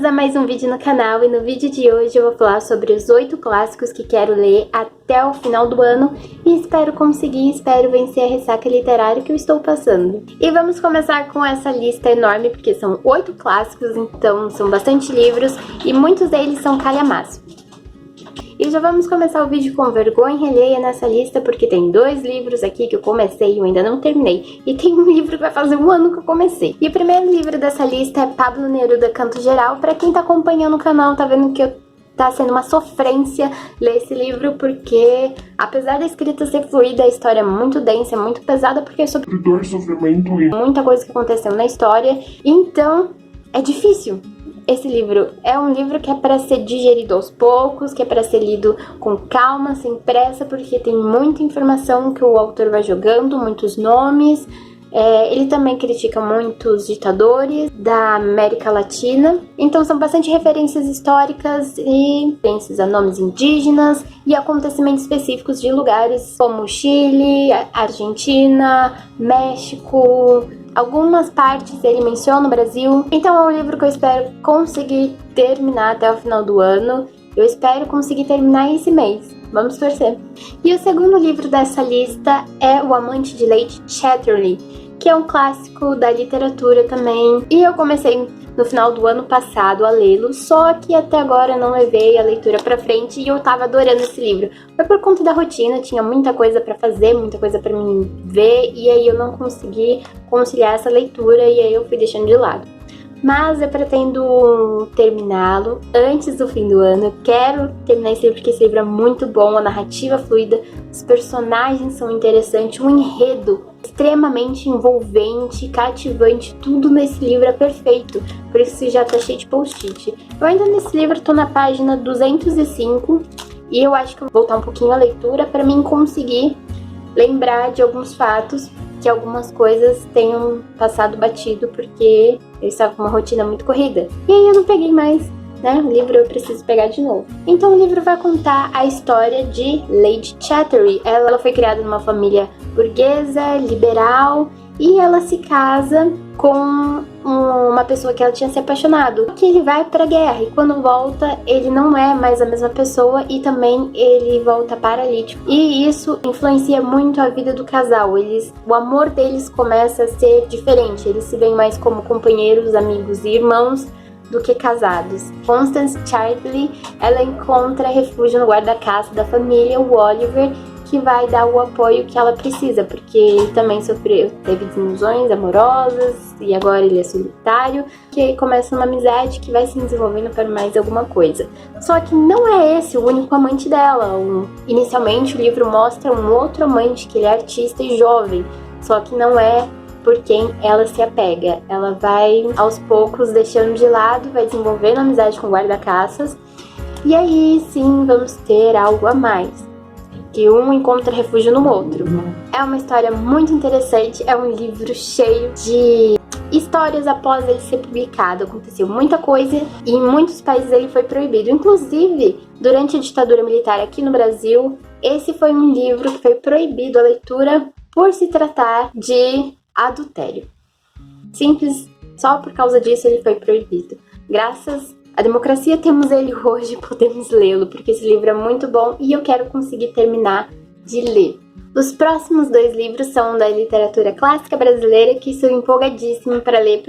a mais um vídeo no canal e no vídeo de hoje eu vou falar sobre os 8 clássicos que quero ler até o final do ano e espero vencer a ressaca literária que eu estou passando. E vamos começar com essa lista enorme porque são 8 clássicos, então são bastante livros e muitos deles são calhamaço. E já vamos começar o vídeo com vergonha alheia nessa lista, porque tem 2 livros aqui que eu comecei e eu ainda não terminei. E tem um livro que vai fazer um ano que eu comecei. E o primeiro livro dessa lista é Pablo Neruda, Canto Geral. Pra quem tá acompanhando o canal, tá vendo que tá sendo uma sofrência ler esse livro, porque apesar da escrita ser fluida, a história é muito densa, é muito pesada, porque é sobre dor, sofrimento e muita coisa que aconteceu na história. Então, é difícil. Esse livro é um livro que é para ser digerido aos poucos, que é para ser lido com calma, sem pressa, porque tem muita informação que o autor vai jogando, muitos nomes. Ele também critica muitos ditadores da América Latina, então são bastante referências históricas e referências a nomes indígenas e acontecimentos específicos de lugares como Chile, Argentina, México. Algumas partes ele menciona o Brasil, então é um livro que eu espero conseguir terminar até o final do ano. Eu espero conseguir terminar esse mês, vamos torcer. E o segundo livro dessa lista é O Amante de Lady Chatterley, que é um clássico da literatura também. E eu comecei no final do ano passado a lê-lo, só que até agora eu não levei a leitura pra frente e eu tava adorando esse livro. Foi por conta da rotina, tinha muita coisa pra fazer, muita coisa pra mim ver, e aí eu não consegui conciliar essa leitura e aí eu fui deixando de lado. Mas eu pretendo terminá-lo antes do fim do ano. Eu quero terminar esse livro porque esse livro é muito bom, a narrativa fluida, os personagens são interessantes, o enredo extremamente envolvente, cativante, tudo nesse livro é perfeito, por isso já tá cheio de post-it. Eu ainda nesse livro tô na página 205 e eu acho que eu vou voltar um pouquinho a leitura para mim conseguir lembrar de alguns fatos, que algumas coisas tenham passado batido porque eu estava com uma rotina muito corrida. E aí eu não peguei mais, né? O livro eu preciso pegar de novo. Então o livro vai contar a história de Lady Chatterley. Ela foi criada numa família burguesa, liberal, e ela se casa com uma pessoa que ela tinha se apaixonado, que ele vai pra guerra, e quando volta ele não é mais a mesma pessoa e também ele volta paralítico, e isso influencia muito a vida do casal. O amor deles começa a ser diferente, eles se veem mais como companheiros, amigos e irmãos do que casados. Constance Chatterley, ela encontra refúgio no guarda-caça da família, o Oliver, que vai dar o apoio que ela precisa, porque ele também teve desilusões amorosas e agora ele é solitário, que começa uma amizade que vai se desenvolvendo para mais alguma coisa. Só que não é esse o único amante dela. Inicialmente o livro mostra um outro amante, que ele é artista e jovem, só que não é por quem ela se apega. Ela vai aos poucos deixando de lado, vai desenvolvendo amizade com guarda-caças, e aí sim vamos ter algo a mais, que um encontra refúgio no outro. É uma história muito interessante, é um livro cheio de histórias após ele ser publicado. Aconteceu muita coisa e em muitos países ele foi proibido. Inclusive, durante a ditadura militar aqui no Brasil, esse foi um livro que foi proibido a leitura por se tratar de adultério. Simples, só por causa disso ele foi proibido. Graças à democracia temos ele hoje, podemos lê-lo, porque esse livro é muito bom e eu quero conseguir terminar de ler. Os próximos 2 livros são da literatura clássica brasileira, que estou empolgadíssima para ler,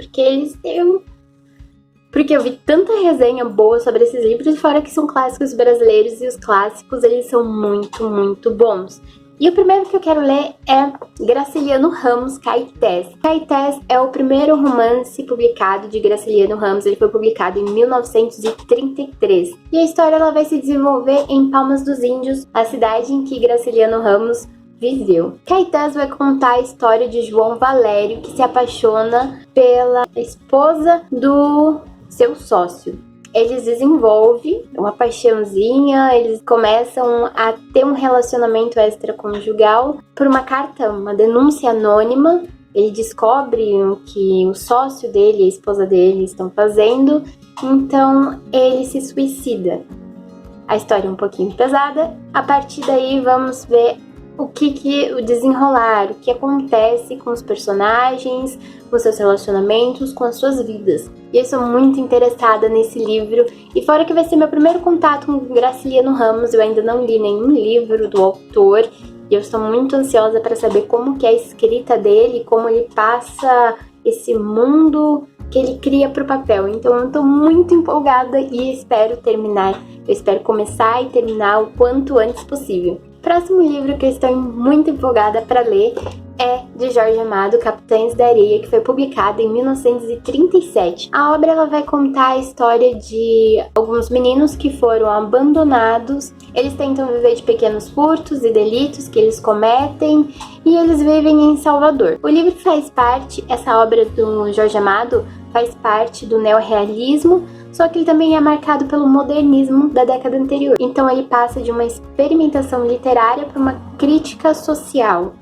porque eu vi tanta resenha boa sobre esses livros, e fora que são clássicos brasileiros, e os clássicos eles são muito, muito bons. E o primeiro que eu quero ler é Graciliano Ramos, Caetés. Caetés é o primeiro romance publicado de Graciliano Ramos, ele foi publicado em 1933. E a história ela vai se desenvolver em Palmas dos Índios, a cidade em que Graciliano Ramos viveu. Caetés vai contar a história de João Valério, que se apaixona pela esposa do seu sócio. Eles desenvolvem uma paixãozinha, eles começam a ter um relacionamento extraconjugal por uma carta, uma denúncia anônima. Ele descobre o que o sócio dele e a esposa dele estão fazendo, então ele se suicida. A história é um pouquinho pesada, a partir daí vamos ver o desenrolar, o que acontece com os personagens, com seus relacionamentos, com as suas vidas. E eu sou muito interessada nesse livro. E fora que vai ser meu primeiro contato com Graciliano Ramos, eu ainda não li nenhum livro do autor. E eu estou muito ansiosa para saber como que é a escrita dele, como ele passa esse mundo que ele cria para o papel. Então eu estou muito empolgada e espero terminar. Eu espero começar e terminar o quanto antes possível. Próximo livro que eu estou muito empolgada para ler é de Jorge Amado, Capitães da Areia, que foi publicado em 1937. A obra ela vai contar a história de alguns meninos que foram abandonados. Eles tentam viver de pequenos furtos e delitos que eles cometem e eles vivem em Salvador. O livro faz parte, essa obra do Jorge Amado faz parte do neorrealismo, só que ele também é marcado pelo modernismo da década anterior. Então ele passa de uma experimentação literária para uma crítica social.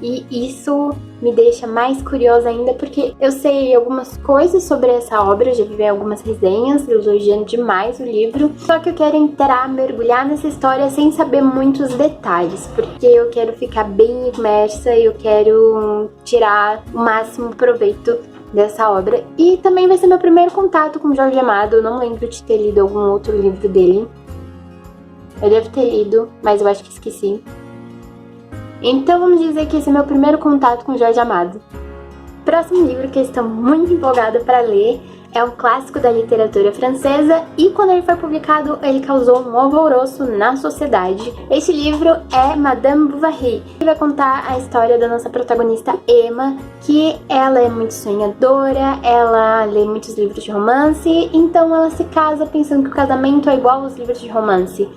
E isso me deixa mais curiosa ainda, porque eu sei algumas coisas sobre essa obra, já vi algumas resenhas elogiando demais o livro, só que eu quero entrar, mergulhar nessa história sem saber muitos detalhes, porque eu quero ficar bem imersa e eu quero tirar o máximo proveito dessa obra. E também vai ser meu primeiro contato com Jorge Amado. Eu não lembro de ter lido algum outro livro dele. Eu devo ter lido, mas eu acho que esqueci. Então vamos dizer que esse é meu primeiro contato com Jorge Amado. Próximo livro que eu estou muito empolgada para ler é um clássico da literatura francesa e quando ele foi publicado ele causou um alvoroço na sociedade. Este livro é Madame Bovary. Ele vai contar a história da nossa protagonista Emma, que ela é muito sonhadora, ela lê muitos livros de romance, então ela se casa pensando que o casamento é igual aos livros de romance.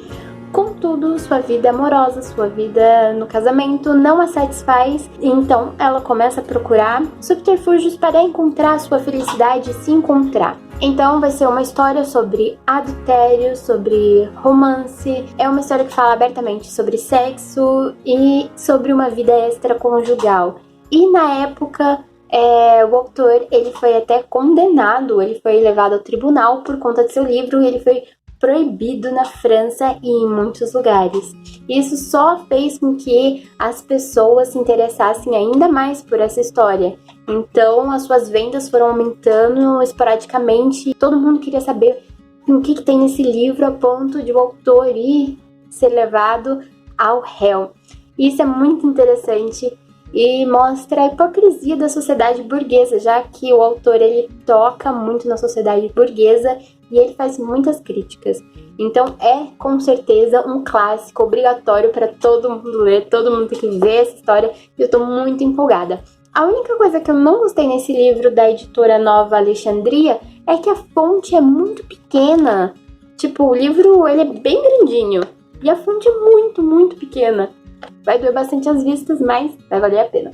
Contudo, sua vida amorosa, sua vida no casamento não a satisfaz, então ela começa a procurar subterfúgios para encontrar sua felicidade e se encontrar. Então vai ser uma história sobre adultério, sobre romance, é uma história que fala abertamente sobre sexo e sobre uma vida extraconjugal. E na época, o autor ele foi até condenado, ele foi levado ao tribunal por conta de seu livro, ele foi proibido na França e em muitos lugares. Isso só fez com que as pessoas se interessassem ainda mais por essa história. Então as suas vendas foram aumentando esporadicamente. Todo mundo queria saber o que tem nesse livro a ponto de o autor ir ser levado ao réu. Isso é muito interessante e mostra a hipocrisia da sociedade burguesa, já que o autor ele toca muito na sociedade burguesa e ele faz muitas críticas. Então é com certeza um clássico obrigatório para todo mundo ler, todo mundo tem que ver essa história e eu tô muito empolgada. A única coisa que eu não gostei nesse livro da editora Nova Alexandria é que a fonte é muito pequena. Tipo, o livro ele é bem grandinho e a fonte é muito, muito pequena. Vai doer bastante as vistas, mas vai valer a pena.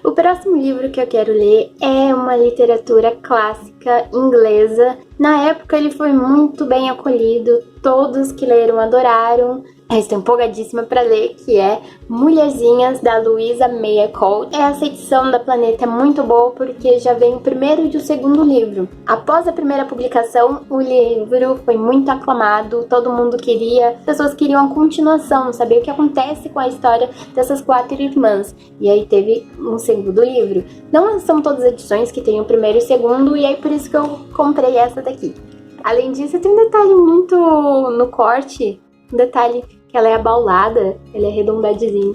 O próximo livro que eu quero ler é uma literatura clássica inglesa. Na época ele foi muito bem acolhido, todos que leram adoraram. Eu estou empolgadíssima para ler, que é Mulherzinhas, da Louisa May Alcott. Essa edição da Planeta é muito boa porque já vem o primeiro e o segundo livro. Após a primeira publicação, o livro foi muito aclamado, todo mundo queria, pessoas queriam a continuação, saber o que acontece com a história dessas 4 irmãs. E aí teve um segundo livro. Não são todas as edições que tem o primeiro e o segundo, e aí por isso que eu comprei essa daqui. Além disso, tem um detalhe muito no corte, um detalhe que ela é abaulada, ela é arredondadinha,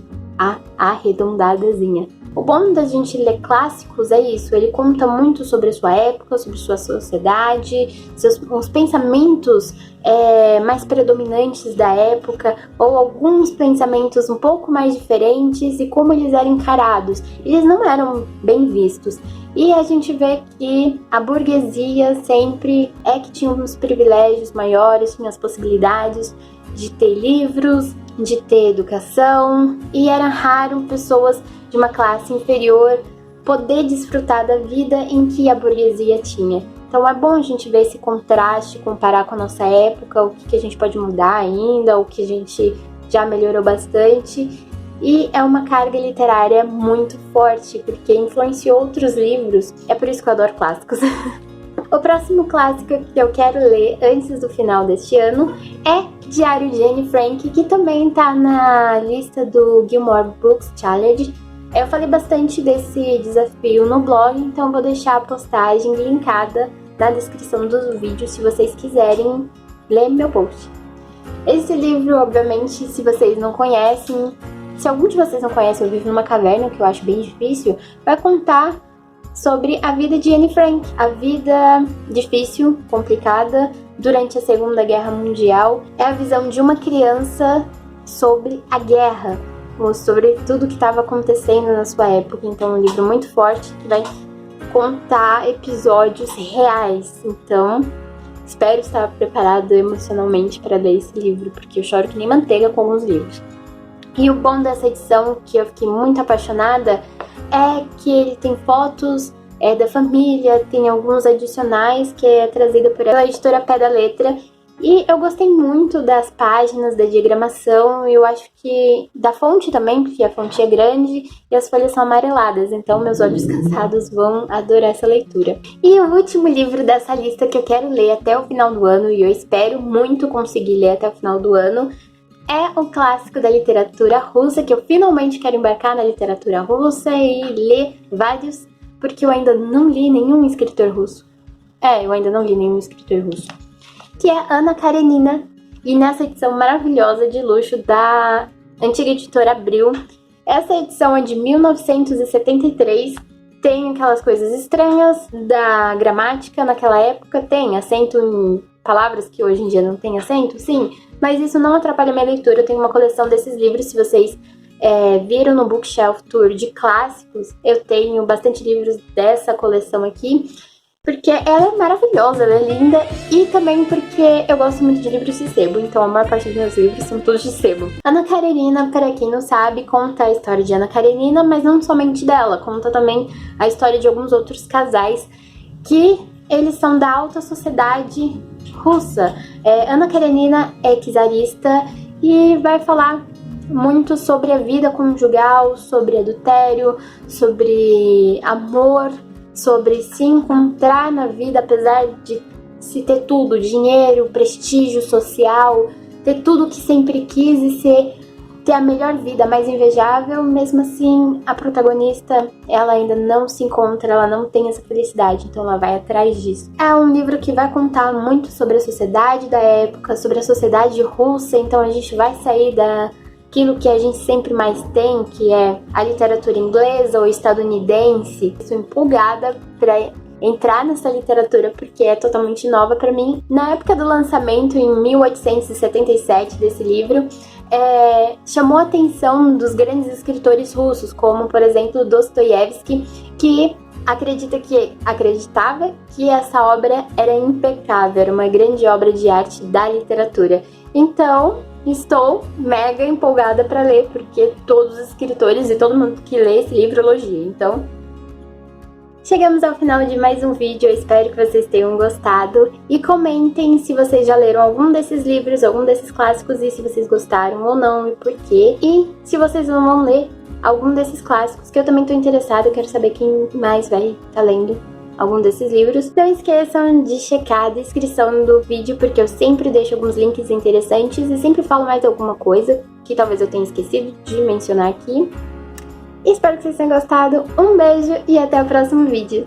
arredondadazinha. O bom da gente ler clássicos é isso, ele conta muito sobre a sua época, sobre sua sociedade, os pensamentos mais predominantes da época, ou alguns pensamentos um pouco mais diferentes e como eles eram encarados. Eles não eram bem vistos. E a gente vê que a burguesia sempre é que tinha uns privilégios maiores, tinha as possibilidades de ter livros, de ter educação, e era raro pessoas de uma classe inferior poder desfrutar da vida em que a burguesia tinha. Então é bom a gente ver esse contraste, comparar com a nossa época, o que a gente pode mudar ainda, o que a gente já melhorou bastante. E é uma carga literária muito forte, porque influenciou outros livros. É por isso que eu adoro clássicos. O próximo clássico que eu quero ler antes do final deste ano é Diário de Anne Frank, que também está na lista do Gilmore Books Challenge. Eu falei bastante desse desafio no blog, então vou deixar a postagem linkada na descrição do vídeo se vocês quiserem ler meu post. Esse livro, obviamente, se vocês não conhecem, se algum de vocês não conhece, Eu Vivo numa Caverna, que eu acho bem difícil, vai contar sobre a vida de Anne Frank, a vida difícil, complicada, durante a Segunda Guerra Mundial. É a visão de uma criança sobre a guerra, sobre tudo que estava acontecendo na sua época. Então é um livro muito forte que vai contar episódios reais. Então espero estar preparado emocionalmente para ler esse livro, porque eu choro que nem manteiga com alguns livros. E o bom dessa edição, que eu fiquei muito apaixonada, é que ele tem fotos da família, tem alguns adicionais que é trazido pela editora Pé da Letra. E eu gostei muito das páginas, da diagramação, e eu acho que da fonte também, porque a fonte é grande e as folhas são amareladas, então meus olhos cansados vão adorar essa leitura. E o último livro dessa lista que eu quero ler até o final do ano, e eu espero muito conseguir ler até o final do ano, é um clássico da literatura russa, que eu finalmente quero embarcar na literatura russa e ler vários, porque eu ainda não li nenhum escritor russo. Eu ainda não li nenhum escritor russo. Que é Ana Karenina, e nessa edição maravilhosa de luxo da antiga editora Abril. Essa edição é de 1973, tem aquelas coisas estranhas da gramática naquela época, tem acento em palavras que hoje em dia não tem acento, sim, mas isso não atrapalha minha leitura. Eu tenho uma coleção desses livros, se vocês viram no Bookshelf Tour de clássicos, eu tenho bastante livros dessa coleção aqui, porque ela é maravilhosa, ela é linda, e também porque eu gosto muito de livros de sebo, então a maior parte dos meus livros são todos de sebo. Ana Karenina, para quem não sabe, conta a história de Ana Karenina, mas não somente dela, conta também a história de alguns outros casais que eles são da alta sociedade russa. Ana Karenina é czarista e vai falar muito sobre a vida conjugal, sobre adultério, sobre amor, sobre se encontrar na vida, apesar de se ter tudo, dinheiro, prestígio social, ter tudo que sempre quis e ter a melhor vida, mais invejável. Mesmo assim, a protagonista, ela ainda não se encontra, ela não tem essa felicidade, então ela vai atrás disso. É um livro que vai contar muito sobre a sociedade da época, sobre a sociedade russa, então a gente vai sair daquilo que a gente sempre mais tem, que é a literatura inglesa ou estadunidense. Estou empolgada para entrar nessa literatura porque é totalmente nova para mim. Na época do lançamento, em 1877, desse livro, chamou a atenção dos grandes escritores russos, como, por exemplo, Dostoiévski, que acreditava que essa obra era impecável, era uma grande obra de arte da literatura. Então, estou mega empolgada para ler, porque todos os escritores e todo mundo que lê esse livro elogia. Então, chegamos ao final de mais um vídeo, eu espero que vocês tenham gostado. E comentem se vocês já leram algum desses livros, algum desses clássicos, e se vocês gostaram ou não, e por quê. E se vocês não vão ler algum desses clássicos, que eu também estou interessada, eu quero saber quem mais vai estar lendo algum desses livros. Não esqueçam de checar a descrição do vídeo, porque eu sempre deixo alguns links interessantes e sempre falo mais alguma coisa que talvez eu tenha esquecido de mencionar aqui. Espero que vocês tenham gostado, um beijo e até o próximo vídeo!